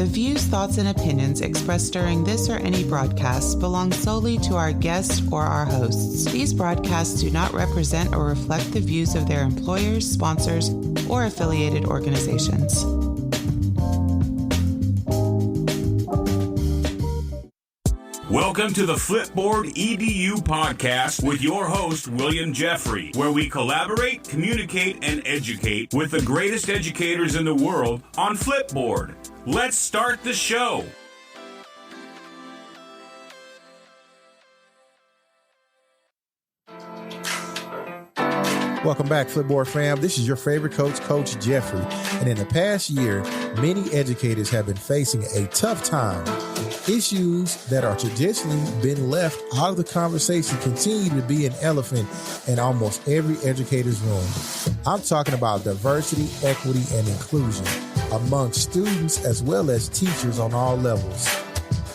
The views, thoughts, and opinions expressed during this or any broadcast belong solely to our guests or our hosts. These broadcasts do not represent or reflect the views of their employers, sponsors, or affiliated organizations. Welcome to the Flipboard EDU podcast with your host, William Jeffrey, where we collaborate, communicate, and educate with the greatest educators in the world on Flipboard. Let's start the show. Welcome back, Flipboard fam. This is your favorite coach, Coach Jeffrey. And in the past year, many educators have been facing a tough time. Issues that are traditionally been left out of the conversation continue to be an elephant in almost every educator's room. I'm talking about diversity, equity, and inclusion among students as well as teachers on all levels.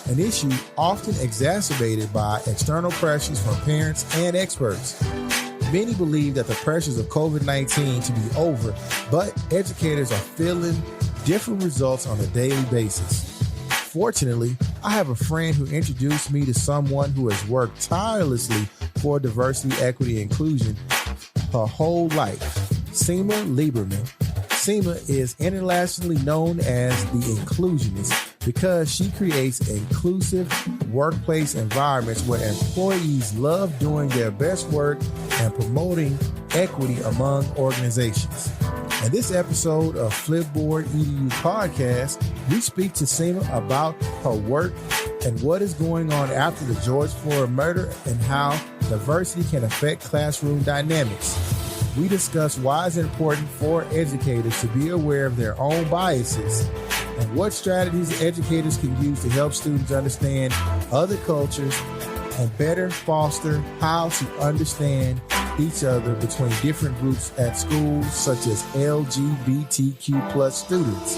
An issue often exacerbated by external pressures from parents and experts. Many believe that the pressures of COVID-19 to be over, but educators are feeling different results on a daily basis. Fortunately, I have a friend who introduced me to someone who has worked tirelessly for diversity, equity, and inclusion her whole life, Simma Lieberman. Simma is internationally known as the inclusionist because she creates inclusive workplace environments where employees love doing their best work and promoting equity among organizations. In this episode of Flipboard EDU podcast, we speak to Simma about her work and what is going on after the George Floyd murder and how diversity can affect classroom dynamics. We discuss why it's important for educators to be aware of their own biases and what strategies educators can use to help students understand other cultures and better foster how to understand each other between different groups at schools, such as LGBTQ plus students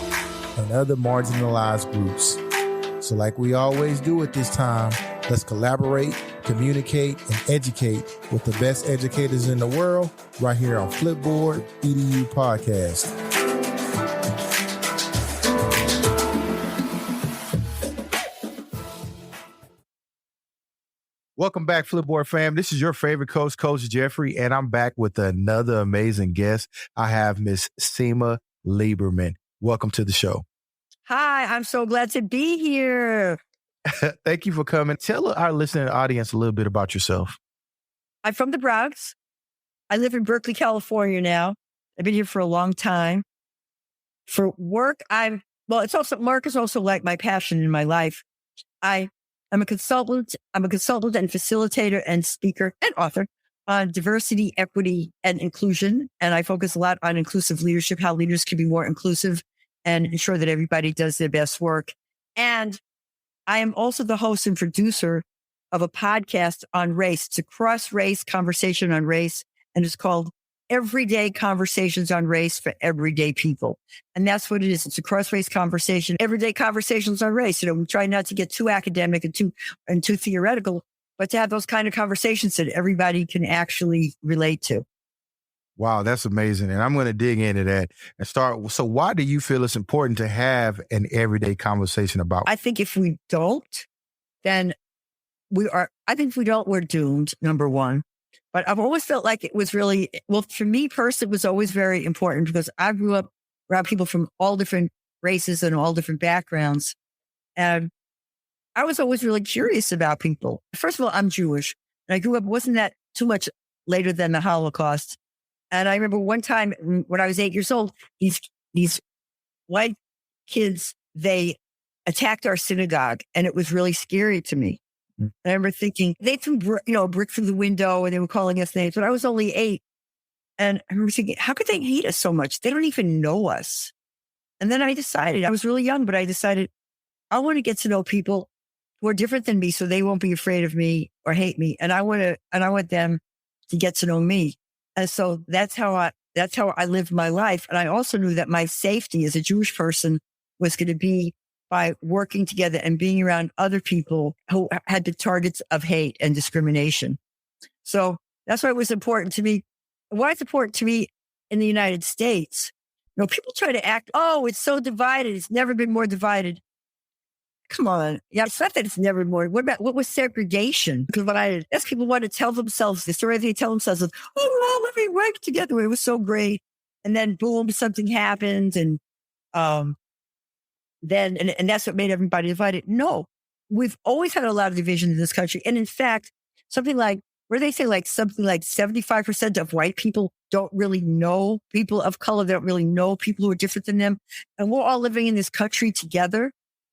and other marginalized groups. So like we always do at this time, let's collaborate, communicate, and educate with the best educators in the world right here on Flipboard EDU Podcast. Welcome back, Flipboard fam. This is your favorite coach, Coach Jeffrey, and I'm back with another amazing guest. I have Miss Simma Lieberman. Welcome to the show. Hi, I'm so glad to be here. Thank you for coming. Tell our listening audience a little bit about yourself. I'm from the Bronx. I live in Berkeley, California now. I've been here for a long time. For work, work is also like my passion in my life. I'm a consultant. I'm a consultant and facilitator and speaker and author on diversity, equity, and inclusion. And I focus a lot on inclusive leadership, how leaders can be more inclusive and ensure that everybody does their best work. And I am also the host and producer of a podcast on race. It's a cross-race conversation on race, and it's called Everyday Conversations on Race for Everyday People. And that's what it is. It's a cross-race conversation, everyday conversations on race. We try not to get too academic and too theoretical, but to have those kind of conversations that everybody can actually relate to. Wow, that's amazing. And I'm going to dig into that and start. So why do you feel it's important to have an everyday conversation about? I think if we don't, then we're doomed, number one. But I've always felt like it was really, for me personally, it was always very important because I grew up around people from all different races and all different backgrounds. And I was always really curious about people. First of all, I'm Jewish. And I grew up, wasn't that too much later than the Holocaust. And I remember one time when I was 8 years old, these white kids, they attacked our synagogue, and it was really scary to me. I remember thinking they threw a brick through the window and they were calling us names, but I was only 8. And I remember thinking, how could they hate us so much? They don't even know us. And then I decided, I was really young, but I decided I want to get to know people who are different than me so they won't be afraid of me or hate me. And I want them to get to know me. And so that's how I lived my life. And I also knew that my safety as a Jewish person was going to be by working together and being around other people who had been targets of hate and discrimination. So that's why it was important to me. Why it's important to me in the United States. People try to act, oh, it's so divided. It's never been more divided. come on. Yeah, it's not that it's never more. What was segregation? Because when I ask people want to tell themselves the story, they tell themselves, oh, we're all living right together. It was so great. And then boom, something happened. And then that's what made everybody divided. No, we've always had a lot of division in this country. And in fact, something like, where they say like something like 75% of white people don't really know people of color. They don't really know people who are different than them. And we're all living in this country together.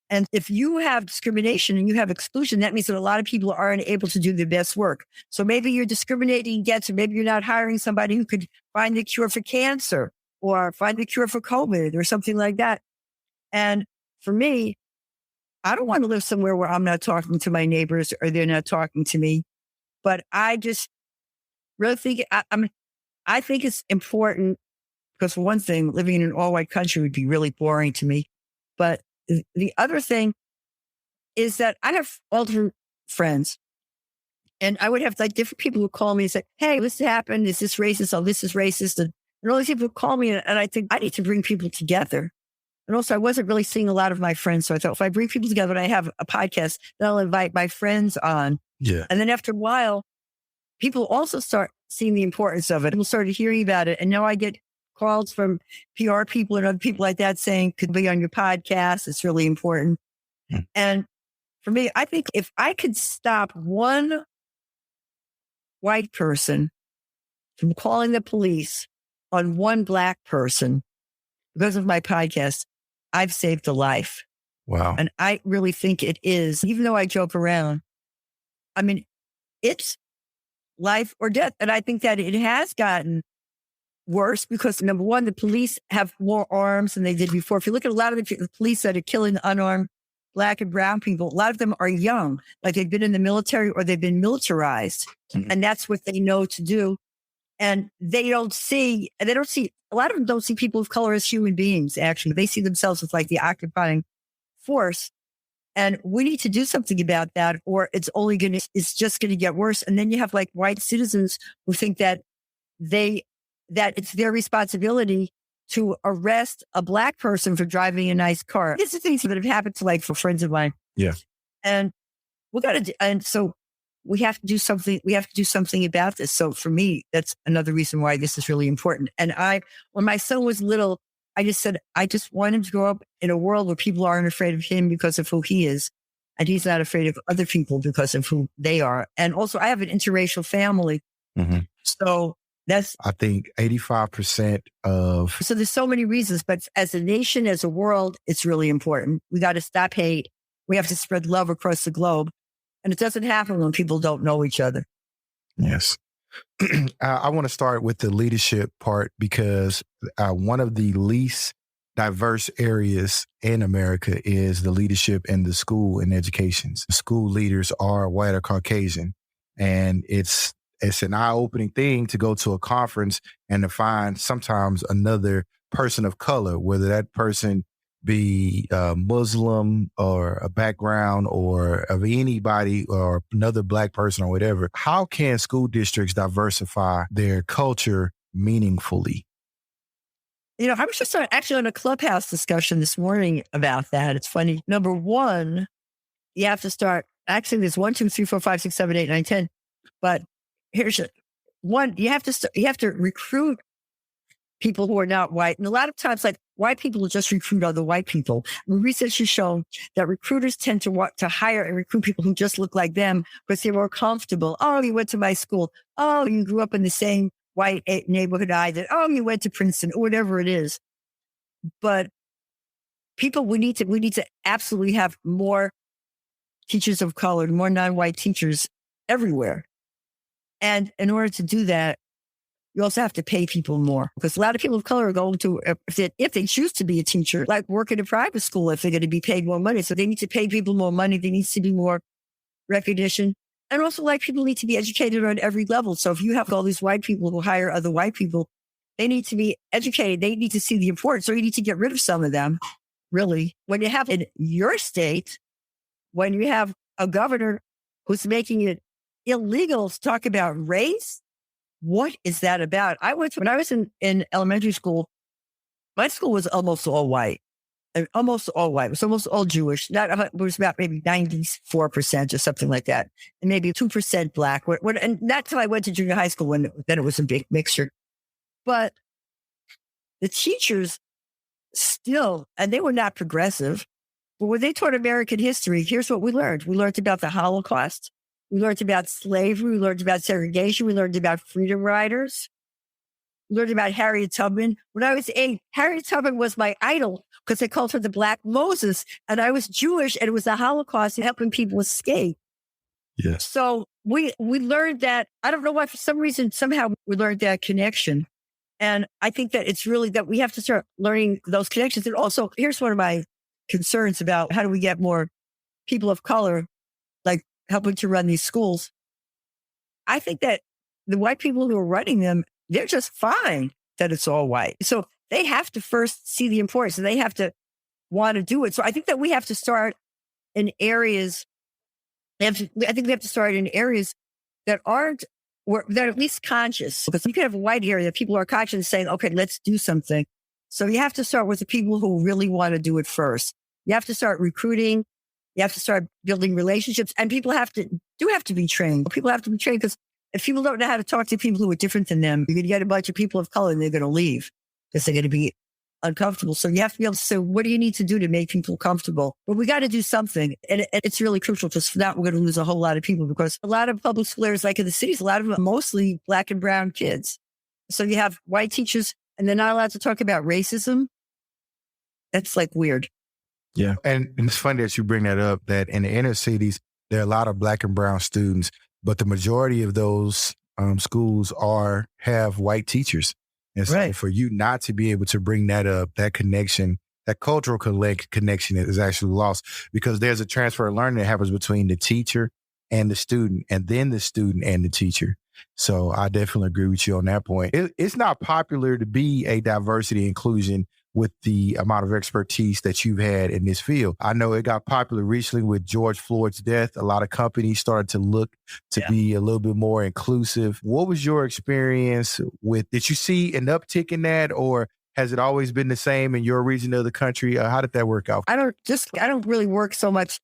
And if you have discrimination and you have exclusion, that means that a lot of people aren't able to do their best work. So maybe you're discriminating against, or maybe you're not hiring somebody who could find the cure for cancer or find the cure for COVID or something like that. And for me, I don't want to live somewhere where I'm not talking to my neighbors or they're not talking to me. But I just really think, I think it's important because for one thing, living in an all white country would be really boring to me. But the other thing is that I have all different friends, and I would have like different people who call me and say, hey, this happened. Is this racist? Oh, this is racist. And all these people call me, and I think I need to bring people together. And also, I wasn't really seeing a lot of my friends. So I thought if I bring people together and I have a podcast, then I'll invite my friends on. Yeah. And then after a while, people also start seeing the importance of it. People started hearing about it. And now I get calls from PR people and other people like that saying, could be on your podcast. It's really important. And for me, I think if I could stop one white person from calling the police on one black person because of my podcast, I've saved a life. Wow. And I really think it is, even though I joke around, I mean, it's life or death. And I think that it has gotten worse because, number one, the police have more arms than they did before. If you look at a lot of the police that are killing unarmed black and brown people, a lot of them are young, like they've been in the military or they've been militarized. Mm-hmm. And that's what they know to do. And a lot of them don't see people of color as human beings, actually. They see themselves as like the occupying force. And we need to do something about that, or it's just going to get worse. And then you have like white citizens who think that it's their responsibility to arrest a black person for driving a nice car. These are things that have happened to like for friends of mine. Yeah. And so we have to do something. We have to do something about this. So for me, that's another reason why this is really important. And when my son was little, I just said, I just want him to grow up in a world where people aren't afraid of him because of who he is. And he's not afraid of other people because of who they are. And also I have an interracial family. Mm-hmm. So I think 85% So there's so many reasons, but as a nation, as a world, it's really important. We got to stop hate. We have to spread love across the globe. And it doesn't happen when people don't know each other. Yes. I want to start with the leadership part because one of the least diverse areas in America is the leadership in the school and education. School leaders are white or Caucasian, and it's an eye-opening thing to go to a conference and to find sometimes another person of color, whether that person be Muslim or a background or of anybody or another black person or whatever. How can school districts diversify their culture meaningfully? You know, I was just actually on a Clubhouse discussion this morning about that. It's funny. Number one, you have to start, actually there's 1, 2, 3, 4, 5, 6, 7, 8, 9, 10. But here's one, you have to recruit people who are not white. And a lot of times, like white people will just recruit other white people. And research has shown that recruiters tend to hire and recruit people who just look like them because they're more comfortable. Oh, you went to my school. Oh, you grew up in the same white neighborhood I did. Oh, you went to Princeton, or whatever it is. But we need to absolutely have more teachers of color, more non-white teachers everywhere. And in order to do that, you also have to pay people more because a lot of people of color are going to, if they choose to be a teacher, like work in a private school, if they're going to be paid more money. So they need to pay people more money. There needs to be more recognition. And also, like, people need to be educated on every level. So if you have all these white people who hire other white people, they need to be educated. They need to see the importance, or you need to get rid of some of them, really. When you have in your state, when you have a governor who's making it illegal to talk about race, what is that about? When I was in elementary school, my school was almost all white. almost all white. It was almost all Jewish. It was about maybe 94% or something like that. And maybe 2% black. And that's how I went to junior high school then it was a big mixture. But the teachers still, and they were not progressive, but when they taught American history, here's what we learned. We learned about the Holocaust. We learned about slavery. We learned about segregation. We learned about freedom riders. We learned about Harriet Tubman. When I was 8, Harriet Tubman was my idol because they called her the Black Moses. And I was Jewish, and it was the Holocaust and helping people escape. Yes. So we learned that. I don't know why, for some reason, somehow we learned that connection. And I think that it's really that we have to start learning those connections. And also, here's one of my concerns about how do we get more people of color, like helping to run these schools. I think that the white people who are running them, they're just fine that it's all white. So they have to first see the importance and they have to want to do it. So I think that we have to start in areas. I think we have to start in areas that aren't, or that are at least conscious, because you can have a white area that people are conscious saying, okay, let's do something. So you have to start with the people who really want to do it first. You have to start recruiting. You have to start building relationships, and people have to be trained. People have to be trained, because if people don't know how to talk to people who are different than them, you're going to get a bunch of people of color and they're going to leave because they're going to be uncomfortable. So you have to be able to say, what do you need to do to make people comfortable? But we got to do something. And it's really crucial, because for that, we're going to lose a whole lot of people, because a lot of public schools, like in the cities, a lot of them are mostly black and brown kids. So you have white teachers and they're not allowed to talk about racism. That's like weird. Yeah. And it's funny that you bring that up, that in the inner cities, there are a lot of black and brown students, but the majority of those schools have white teachers. And so right. For you not to be able to bring that up, that connection, that cultural connection is actually lost, because there's a transfer of learning that happens between the teacher and the student, and then the student and the teacher. So I definitely agree with you on that point. It's not popular to be a diversity inclusion with the amount of expertise that you've had in this field. I know it got popular recently with George Floyd's death. A lot of companies started to look to be a little bit more inclusive. What was your experience with, did you see an uptick in that, or has it always been the same in your region of the country? How did that work out? I don't really work so much.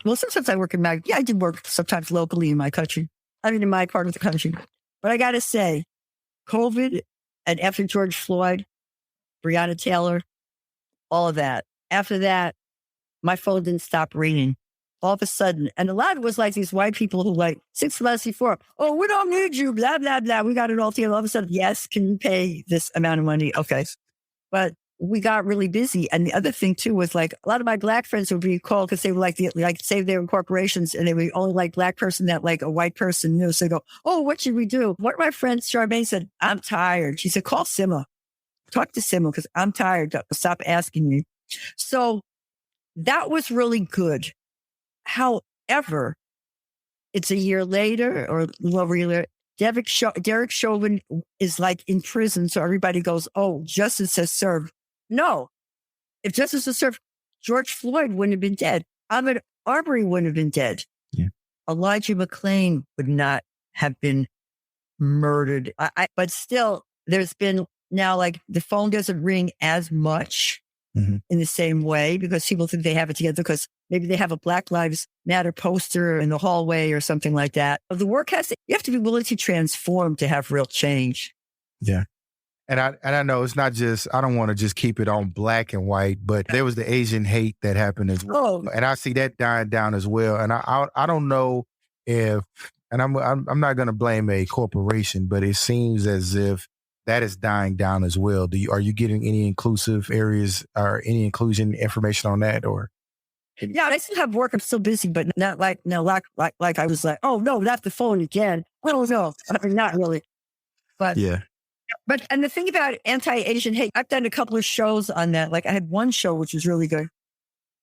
Well, sometimes I work I did work sometimes locally in my country. I mean, in my part of the country. But I got to say, COVID and after George Floyd, Breonna Taylor, all of that. After that, my phone didn't stop ringing. All of a sudden, and a lot of it was like these white people who, like 6 months before, oh, we don't need you, blah, blah, blah. We got it all together. All of a sudden, yes, can you pay this amount of money? Okay. But we got really busy. And the other thing too was, like, a lot of my black friends would be called because they were like say they were in corporations and they were only like black person that like a white person knew. So they go, oh, what should we do? One of my friends, Charmaine, said, I'm tired. She said, call Simma. Talk to Simma, because I'm tired. Stop asking me. So that was really good. However, it's a year later or a little over a year later, Derek Chauvin is like in prison. So everybody goes, oh, justice has served. No, if justice has served, George Floyd wouldn't have been dead. Ahmaud Arbery wouldn't have been dead. Yeah. Elijah McClain would not have been murdered. But still, there's been now, like, the phone doesn't ring as much in the same way, because people think they have it together because maybe they have a Black Lives Matter poster in the hallway or something like that. The work you have to be willing to transform to have real change. Yeah. And I know it's not just, I don't want to just keep it on black and white, but there was the Asian hate that happened as well. Oh. And I see that dying down as well. And I don't know if, and I'm not going to blame a corporation, but it seems as if that is dying down as well. Are you getting any inclusive areas or any inclusion information on that, or? Yeah, I still have work. I'm still busy, but not like I was like, oh no, not the phone again. I don't know. I mean, not really. But yeah. But and the thing about anti-Asian hate, I've done a couple of shows on that. Like, I had one show which was really good.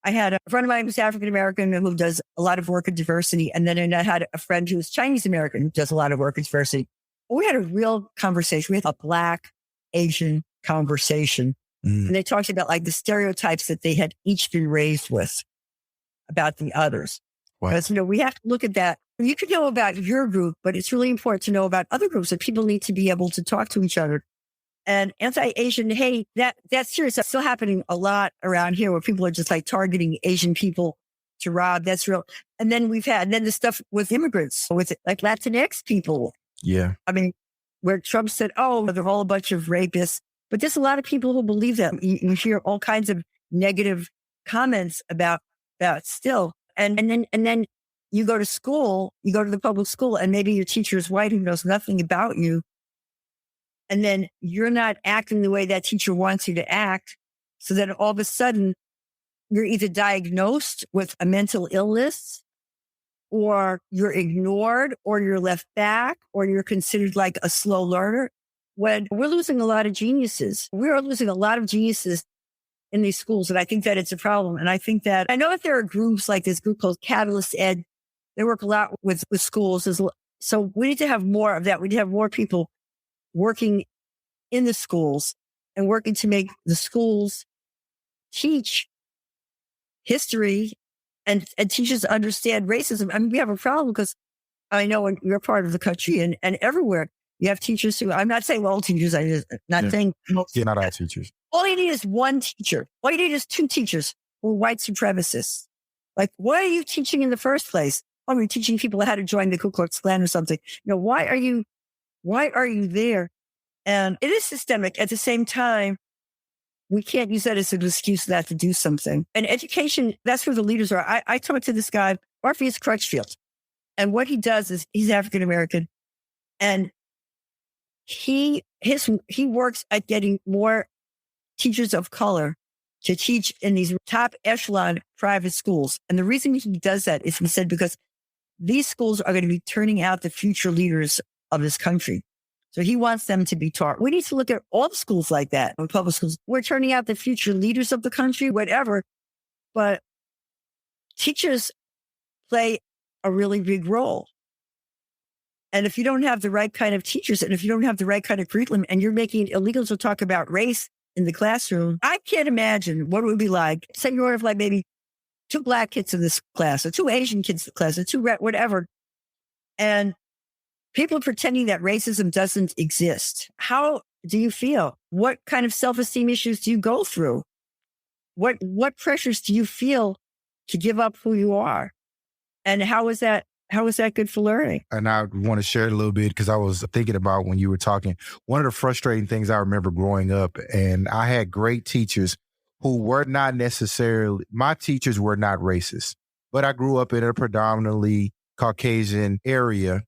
I had a friend of mine who's African American who does a lot of work in diversity, and then I had a friend who's Chinese American who does a lot of work in diversity. We had a real conversation. We had a Black Asian conversation, and they talked about like the stereotypes that they had each been raised with about the others. Wow. Because, we have to look at that. You can know about your group, but it's really important to know about other groups, that people need to be able to talk to each other And anti-Asian hate, that's serious. That's still happening a lot around here where people are just like targeting Asian people to rob. That's real. And then the stuff with immigrants, with like Latinx people. Yeah. I mean, where Trump said, oh, they're all a bunch of rapists. But there's a lot of people who believe that. You hear all kinds of negative comments about still. And then you go to school, you go to the public school, and maybe your teacher is white who knows nothing about you. And then you're not acting the way that teacher wants you to act. So then all of a sudden, you're either diagnosed with a mental illness, or you're ignored, or you're left back, or you're considered like a slow learner. When we're losing a lot of geniuses, we're losing a lot of geniuses in these schools. And I think that it's a problem. And I know that there are groups like this group called Catalyst Ed. They work a lot with schools. So we need to have more of that. We need to have more people working in the schools and working to make the schools teach history and teachers understand racism. I mean, we have a problem because I know in your part of the country and everywhere, you have teachers who, I'm not saying all teachers, I'm just not saying most. Yeah, not all teachers. All you need is one teacher. All you need is two teachers who are white supremacists. Like, why are you teaching in the first place? Oh, you're teaching people how to join the Ku Klux Klan or something. Why are you there? And it is systemic. At the same time, we can't use that as an excuse not to do something. And education, that's where the leaders are. I talked to this guy, Orpheus Crutchfield. And what he does is he's African-American. And he works at getting more teachers of color to teach in these top echelon private schools. And the reason he does that is, he said, because these schools are going to be turning out the future leaders of this country. So he wants them to be taught. We need to look at all the schools like that, public schools. We're turning out the future leaders of the country, whatever. But teachers play a really big role. And if you don't have the right kind of teachers, and if you don't have the right kind of curriculum, and you're making it illegal to talk about race in the classroom, I can't imagine what it would be like. Say you have like maybe 2 Black kids in this class, or 2 Asian kids in the class, or 2 whatever. And people pretending that racism doesn't exist. How do you feel? What kind of self-esteem issues do you go through? What pressures do you feel to give up who you are? And how is that good for learning? And I want to share it a little bit because I was thinking about when you were talking, one of the frustrating things I remember growing up, and I had great teachers who were not necessarily, my teachers were not racist, but I grew up in a predominantly Caucasian area.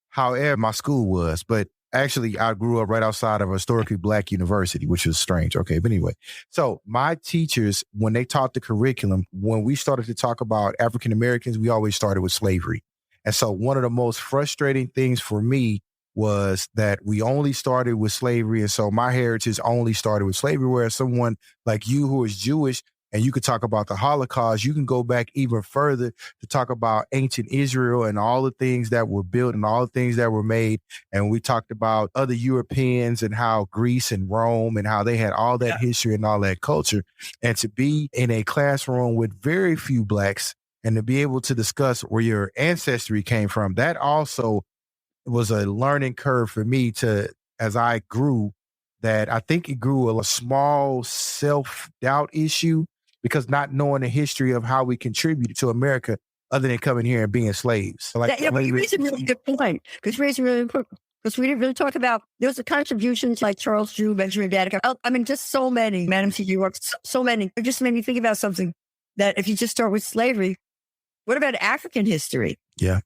However, my school was, but actually I grew up right outside of a historically Black university, which was strange. Okay. But anyway, so my teachers, when they taught the curriculum, when we started to talk about African Americans, we always started with slavery. And so one of the most frustrating things for me was that we only started with slavery. And so my heritage only started with slavery, whereas someone like you who is Jewish, and you could talk about the Holocaust, you can go back even further to talk about ancient Israel and all the things that were built and all the things that were made. And we talked about other Europeans and how Greece and Rome and how they had all that history and all that culture. And to be in a classroom with very few Blacks and to be able to discuss where your ancestry came from, that also was a learning curve for me as I grew, that I think it grew a small self-doubt issue, because not knowing the history of how we contributed to America other than coming here and being slaves. You raise a really good point. Because we didn't really talk about, there was the contributions like Charles Drew, Benjamin Banneker. I mean, just so many. Madam C.G. Rourke, so many. It just made me think about something that if you just start with slavery, what about African history? Yeah.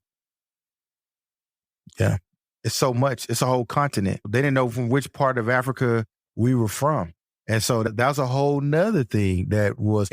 Yeah. It's so much. It's a whole continent. They didn't know from which part of Africa we were from. And so that was a whole nother thing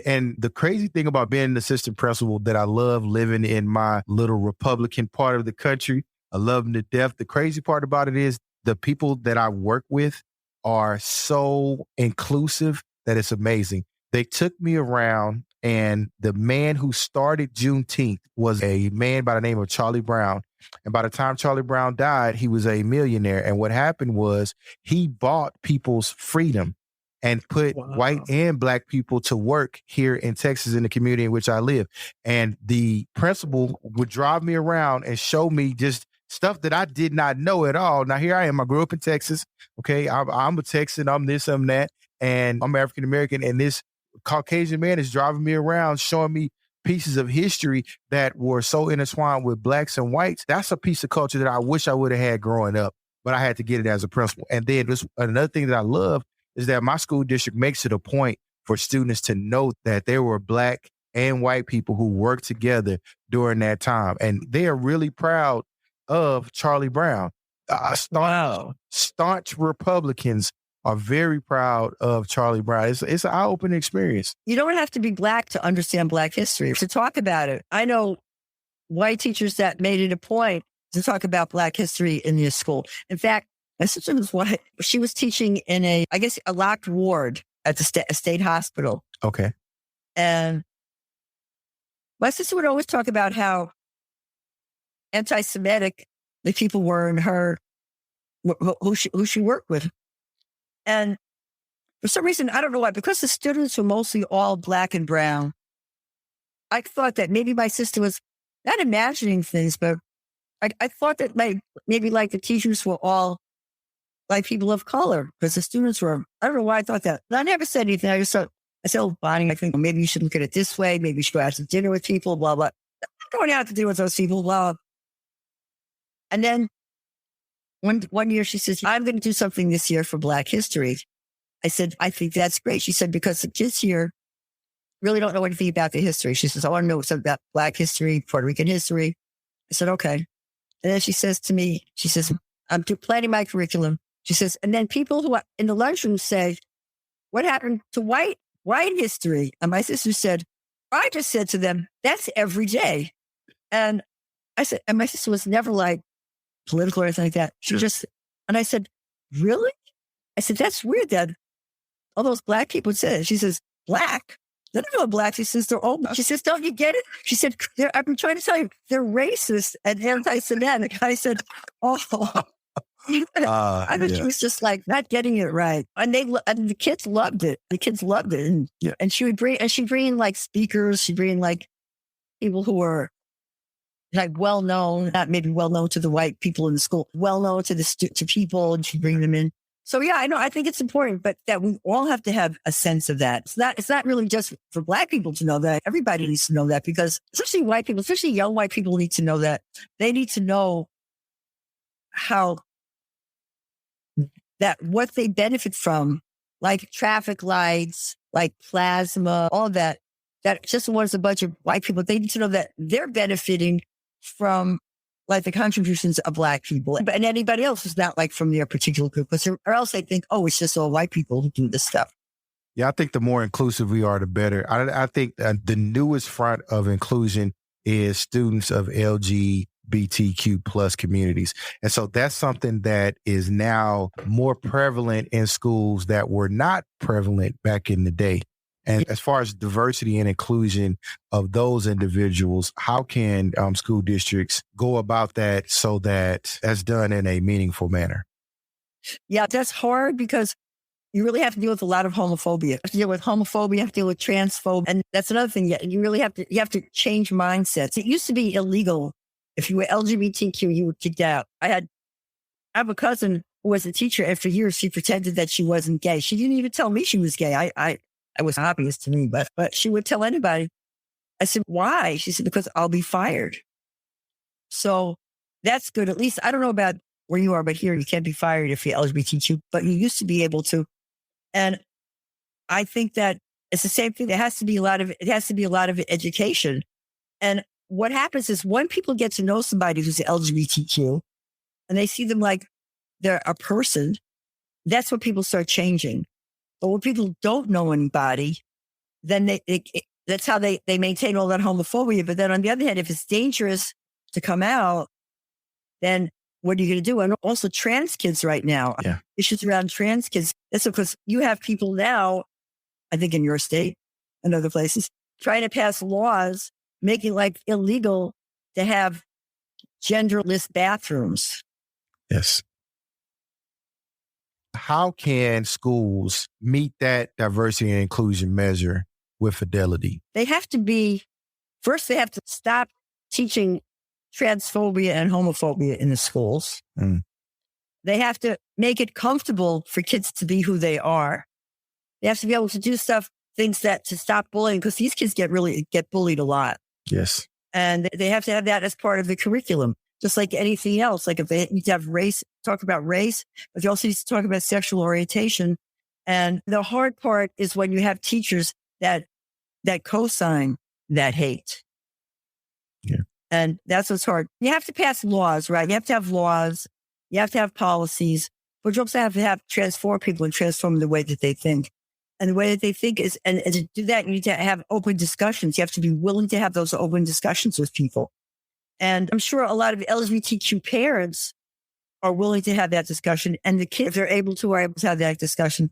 and the crazy thing about being an assistant principal, that I love living in my little Republican part of the country. I love them to death. The crazy part about it is the people that I work with are so inclusive that it's amazing. They took me around, and the man who started Juneteenth was a man by the name of Charlie Brown. And by the time Charlie Brown died, he was a millionaire. And what happened was he bought people's freedom and put white and Black people to work here in Texas, in the community in which I live. And the principal would drive me around and show me just stuff that I did not know at all. Now, here I am. I grew up in Texas. Okay. I'm a Texan. I'm this, I'm that. And I'm African American. And this Caucasian man is driving me around, showing me pieces of history that were so intertwined with blacks and whites. That's a piece of culture that I wish I would have had growing up, but I had to get it as a principal. And then another thing that I love is that my school district makes it a point for students to know that there were black and white people who worked together during that time. And they are really proud of Charlie Brown. Staunch Republicans are very proud of Charlie Brown. It's an eye-opening experience. You don't have to be black to understand black history, to talk about it. I know white teachers that made it a point to talk about black history in their school. In fact, my sister was white. She was teaching in a locked ward at the state hospital. Okay. And my sister would always talk about how anti-Semitic the people were in her, who she worked with. And for some reason, I don't know why, because the students were mostly all black and brown, I thought that maybe my sister was not imagining things, but I thought that maybe the teachers were all like people of color, because the students were, I don't know why I thought that. And I never said anything. I said, oh, Bonnie, I think maybe you should look at it this way. Maybe you should go out to dinner with people, blah, blah. I'm not going out to dinner with those people, blah. And then one year she says, I'm going to do something this year for Black history. I said, I think that's great. She said, because the kids here really don't know anything about the history. She says, I want to know something about Black history, Puerto Rican history. I said, okay. And then she says to me, she says, I'm planning my curriculum. She says, and then people who are in the lunchroom say, what happened to white history? And my sister said, I just said to them, that's every day. And I said, and my sister was never like political or anything like that. She just, and I said, really? I said, that's weird that all those Black people said it. She says, Black? They don't know Black. She says, they're old. She says, don't you get it? She said, I've been trying to tell you, they're racist and anti-Semitic. I said, oh. I think she was just like not getting it right. And the kids loved it. The kids loved it. And she'd bring in like speakers. She'd bring in like people who were like well-known, not maybe well-known to the white people in the school, well-known to to people, and she'd bring them in. So yeah, I know. I think it's important, but that we all have to have a sense of that. It's not really just for Black people to know that. Everybody needs to know that, because especially white people, especially young white people, need to know that. They need to know how that what they benefit from, like traffic lights, like plasma, all that just was a bunch of white people. They need to know that they're benefiting from like the contributions of Black people, and anybody else is not like from their particular group, or else they think, oh, it's just all white people who do this stuff. Yeah, I think the more inclusive we are, the better. I think the newest front of inclusion is students of LGBTQ plus communities. And so that's something that is now more prevalent in schools that were not prevalent back in the day. And as far as diversity and inclusion of those individuals, how can school districts go about that so that that's done in a meaningful manner? Yeah, that's hard, because you really have to deal with a lot of homophobia. You have to deal with homophobia, you have to deal with transphobia. And that's another thing. You really have to change mindsets. It used to be illegal. If you were LGBTQ, you were kicked out. I have a cousin who was a teacher, and for years she pretended that she wasn't gay. She didn't even tell me she was gay. It was obvious to me, but she would tell anybody. I said, why? She said, because I'll be fired. So that's good. At least, I don't know about where you are, but here you can't be fired if you're LGBTQ, but you used to be able to. And I think that it's the same thing. It has to be a lot of education. And what happens is when people get to know somebody who's LGBTQ and they see them like they're a person, that's when people start changing. But when people don't know anybody, then that's how they maintain all that homophobia. But then on the other hand, if it's dangerous to come out, then what are you going to do? And also trans kids right now, issues around trans kids. That's because you have people now, I think in your state and other places, trying to pass laws making like illegal to have genderless bathrooms. Yes. How can schools meet that diversity and inclusion measure with fidelity? They have to stop teaching transphobia and homophobia in the schools. They have to make it comfortable for kids to be who they are. They have to be able to do things that to stop bullying, because these kids get bullied a lot. Yes. And they have to have that as part of the curriculum, just like anything else. Like if they need to have race, talk about race, but they also need to talk about sexual orientation. And the hard part is when you have teachers that co-sign that hate. Yeah. And that's what's hard. You have to pass laws, right? You have to have laws. You have to have policies, but you also have to transform people and transform the way that they think. And the way that they think is, and to do that, you need to have open discussions. You have to be willing to have those open discussions with people. And I'm sure a lot of LGBTQ parents are willing to have that discussion. And the kids, if they're able to, are able to have that discussion.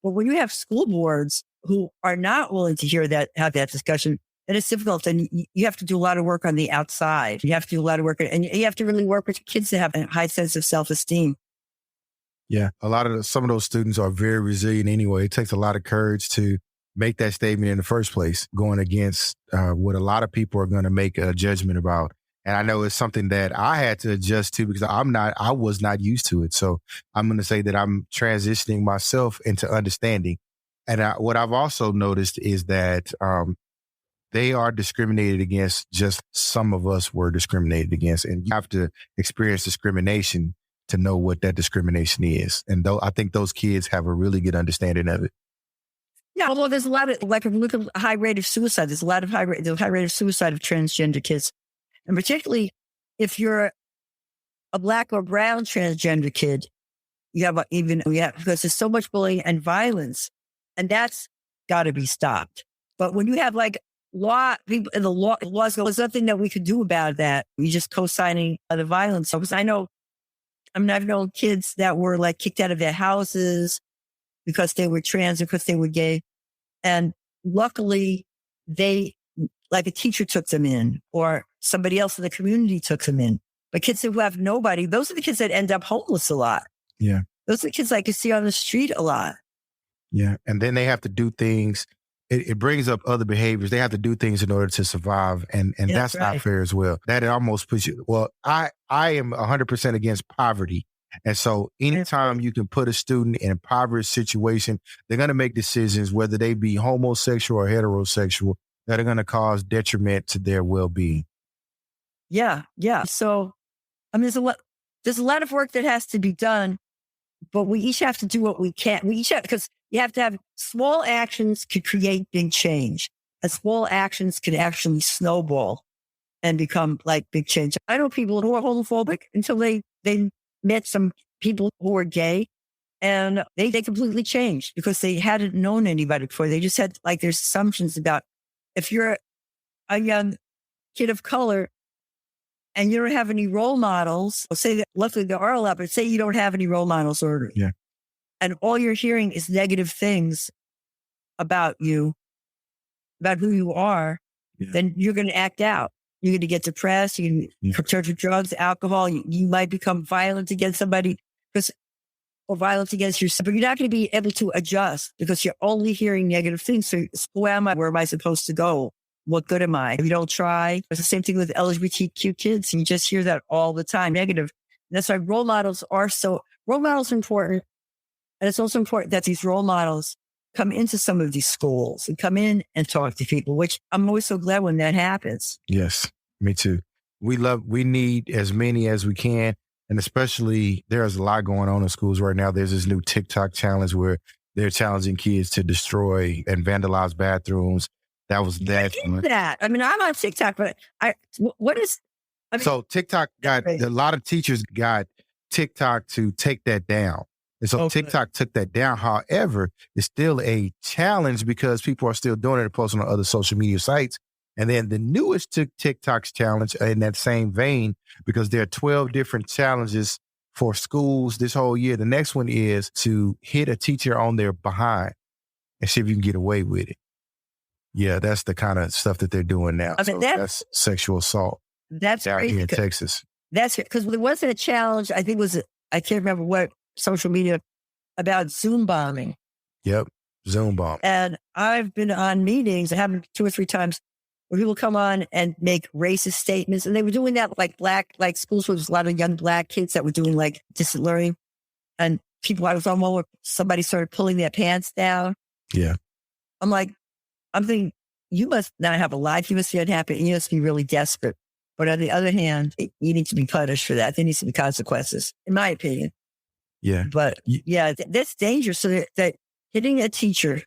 But when you have school boards who are not willing to have that discussion, then it's difficult. And you have to do a lot of work on the outside. You have to do a lot of work, and you have to really work with kids to have a high sense of self-esteem. Yeah. Some of those students are very resilient anyway. It takes a lot of courage to make that statement in the first place, going against what a lot of people are going to make a judgment about. And I know it's something that I had to adjust to because I was not used to it. So I'm going to say that I'm transitioning myself into understanding. And what I've also noticed is that they are discriminated against. Just some of us were discriminated against, and you have to experience discrimination to know what that discrimination is. And I think those kids have a really good understanding of it. Yeah, although there's a lot of, like, if you look at the high rate of suicide, there's a lot of high rate of suicide of transgender kids. And particularly if you're a Black or brown transgender kid, because there's so much bullying and violence, and that's got to be stopped. But when you have like people in the laws, there's nothing that we could do about that. We just co-signing the violence. Because I've known kids that were like kicked out of their houses because they were trans or because they were gay. And luckily like a teacher took them in, or somebody else in the community took them in. But kids who have nobody, those are the kids that end up homeless a lot. Yeah. Those are the kids I could see on the street a lot. Yeah. And then they have to do things. It brings up other behaviors. They have to do things in order to survive. And that's right. Not fair as well. That it almost puts you, I am 100% against poverty. And so anytime you can put a student in a impoverished situation, they're going to make decisions, whether they be homosexual or heterosexual, that are going to cause detriment to their well-being. Yeah. Yeah. So, there's a lot of work that has to be done, but we each have to do what we can. Because you have to have small actions could create big change. And small actions can actually snowball and become like big change. I know people who are homophobic until they met some people who were gay, and they completely changed because they hadn't known anybody before. They just had like their assumptions about if you're a young kid of color and you don't have any role models, or say that luckily there are a lot, but say you don't have any role models, and all you're hearing is negative things about you, about who you are, then you're going to act out. You're going to get depressed. You can turn to drugs, alcohol. You might become violent against somebody or violent against yourself. But you're not going to be able to adjust because you're only hearing negative things. So who am I? Where am I supposed to go? What good am I? If you don't try, it's the same thing with LGBTQ kids. And you just hear that all the time, negative. And that's why role models are important. And it's also important that these role models come into some of these schools and come in and talk to people, which I'm always so glad when that happens. Yes, me too. We need as many as we can. And especially there's a lot going on in schools right now. There's this new TikTok challenge where they're challenging kids to destroy and vandalize bathrooms. That was that. I'm on TikTok, but so TikTok a lot of teachers got TikTok to take that down. And so TikTok took that down. However, it's still a challenge because people are still doing it and posting on other social media sites. And then the newest TikTok's challenge in that same vein, because there are 12 different challenges for schools this whole year. The next one is to hit a teacher on their behind and see if you can get away with it. Yeah, that's the kind of stuff that they're doing now. That's sexual assault. That's out here in Texas. That's because there wasn't a challenge. I think I can't remember what social media about Zoom bombing. Yep, Zoom bomb. And I've been on meetings. I happened 2 or 3 times where people come on and make racist statements. And they were doing that like schools where there's a lot of young Black kids that were doing like distant learning. And I was on one where somebody started pulling their pants down. Yeah. I'm thinking, you must not have a life. You must be unhappy. And you must be really desperate. But on the other hand, you need to be punished for that. There needs to be consequences, in my opinion. Yeah. But that's dangerous. So that hitting a teacher.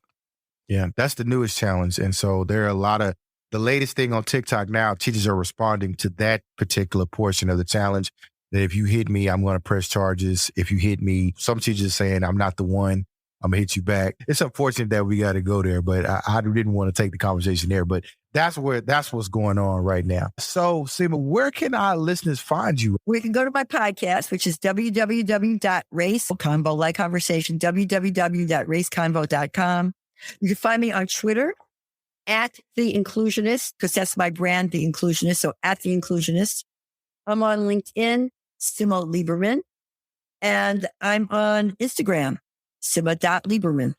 Yeah, that's the newest challenge. And so there are a lot of, the latest thing on TikTok now, teachers are responding to that particular portion of the challenge. That if you hit me, I'm going to press charges. If you hit me, some teachers are saying, I'm not the one, I'm going to hit you back. It's unfortunate that we got to go there, but I didn't want to take the conversation there. But that's what's going on right now. So, Simma, where can our listeners find you? We can go to my podcast, which is www.raceconvo, like conversation, www.raceconvo.com. You can find me on Twitter at The Inclusionist, because that's my brand, The Inclusionist. So at The Inclusionist. I'm on LinkedIn, Simma Lieberman. And I'm on Instagram, Simma.Lieberman,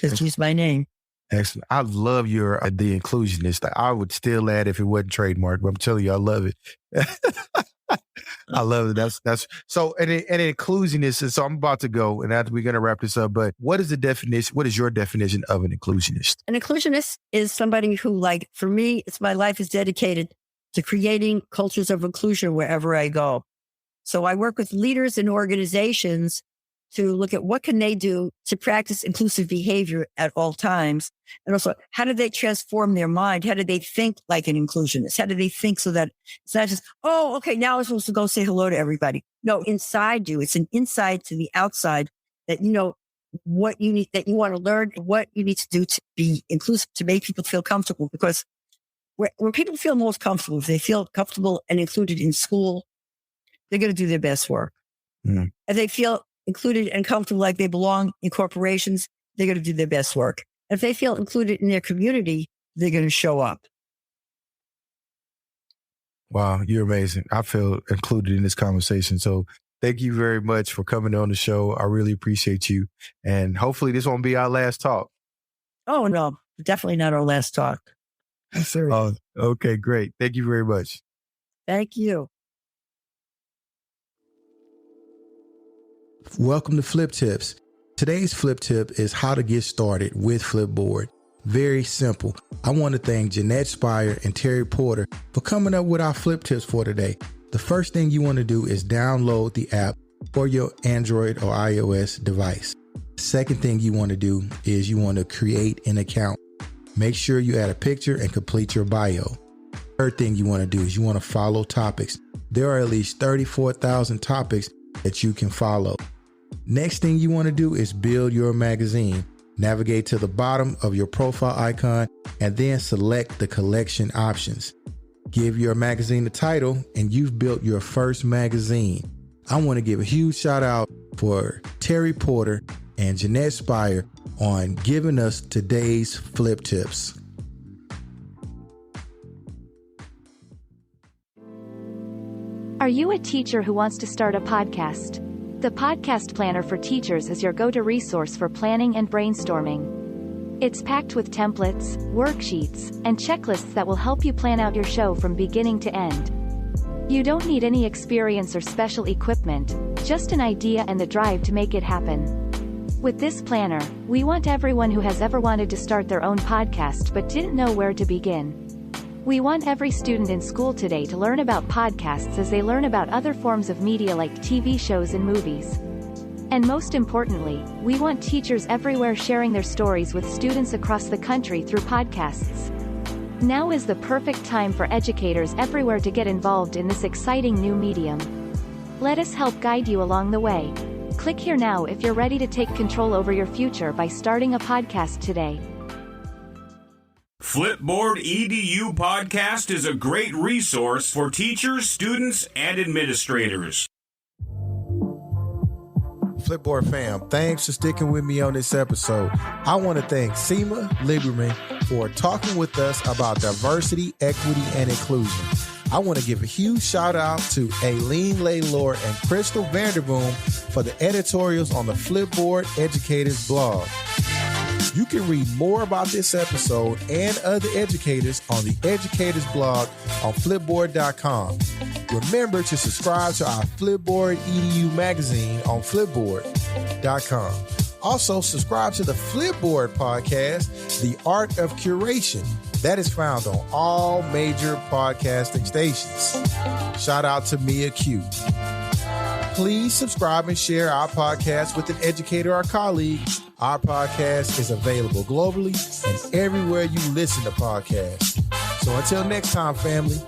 because use my name. Excellent. I love your The Inclusionist. I would steal that if it wasn't trademarked, but I'm telling you, I love it. I love it. That's so an inclusionist. So I'm about to go, and after we're going to wrap this up. But what is the definition? What is your definition of an inclusionist? An inclusionist is somebody who, like, for me, my life is dedicated to creating cultures of inclusion wherever I go. So I work with leaders and organizations to look at what can they do to practice inclusive behavior at all times. And also, how do they transform their mind? How do they think like an inclusionist? How do they think so that it's not just, oh, okay, now I'm supposed to go say hello to everybody. No, inside you. It's an inside to the outside that you know what you need, that you want to learn, what you need to do to be inclusive, to make people feel comfortable. Because where people feel most comfortable, if they feel comfortable and included in school, they're going to do their best work. Mm. If they feel included and comfortable like they belong in corporations, they're going to do their best work. If they feel included in their community, they're going to show up. Wow, you're amazing. I feel included in this conversation. So thank you very much for coming on the show. I really appreciate you. And hopefully this won't be our last talk. Oh, no, definitely not our last talk. Oh, okay, great. Thank you very much. Thank you. Welcome to Flip Tips. Today's Flip Tip is how to get started with Flipboard. Very simple. I want to thank Jeanette Spire and Terry Porter for coming up with our Flip Tips for today. The first thing you want to do is download the app for your Android or iOS device. Second thing you want to do is you want to create an account. Make sure you add a picture and complete your bio. Third thing you want to do is you want to follow topics. There are at least 34,000 topics that you can follow. Next thing you want to do is build your magazine. Navigate to the bottom of your profile icon and then select the collection options. Give your magazine a title and you've built your first magazine. I want to give a huge shout out for Terry Porter and Jeanette Spire on giving us today's Flip Tips. Are you a teacher who wants to start a podcast? The Podcast Planner for Teachers is your go-to resource for planning and brainstorming. It's packed with templates, worksheets, and checklists that will help you plan out your show from beginning to end. You don't need any experience or special equipment, just an idea and the drive to make it happen. With this planner, we want everyone who has ever wanted to start their own podcast but didn't know where to begin. We want every student in school today to learn about podcasts as they learn about other forms of media like TV shows and movies. And most importantly, we want teachers everywhere sharing their stories with students across the country through podcasts. Now is the perfect time for educators everywhere to get involved in this exciting new medium. Let us help guide you along the way. Click here now if you're ready to take control over your future by starting a podcast today. Flipboard EDU podcast is a great resource for teachers, students, and administrators. Flipboard fam, thanks for sticking with me on this episode. I want to thank Simma Lieberman for talking with us about diversity, equity, and inclusion. I want to give a huge shout out to Aileen Laylor and Crystal Vanderboom for the editorials on the Flipboard Educators blog. You can read more about this episode and other educators on the Educators blog on Flipboard.com. Remember to subscribe to our Flipboard EDU magazine on Flipboard.com. Also, subscribe to the Flipboard podcast, The Art of Curation. That is found on all major podcasting stations. Shout out to Mia Q. Please subscribe and share our podcast with an educator or colleague. Our podcast is available globally and everywhere you listen to podcasts. So until next time, family,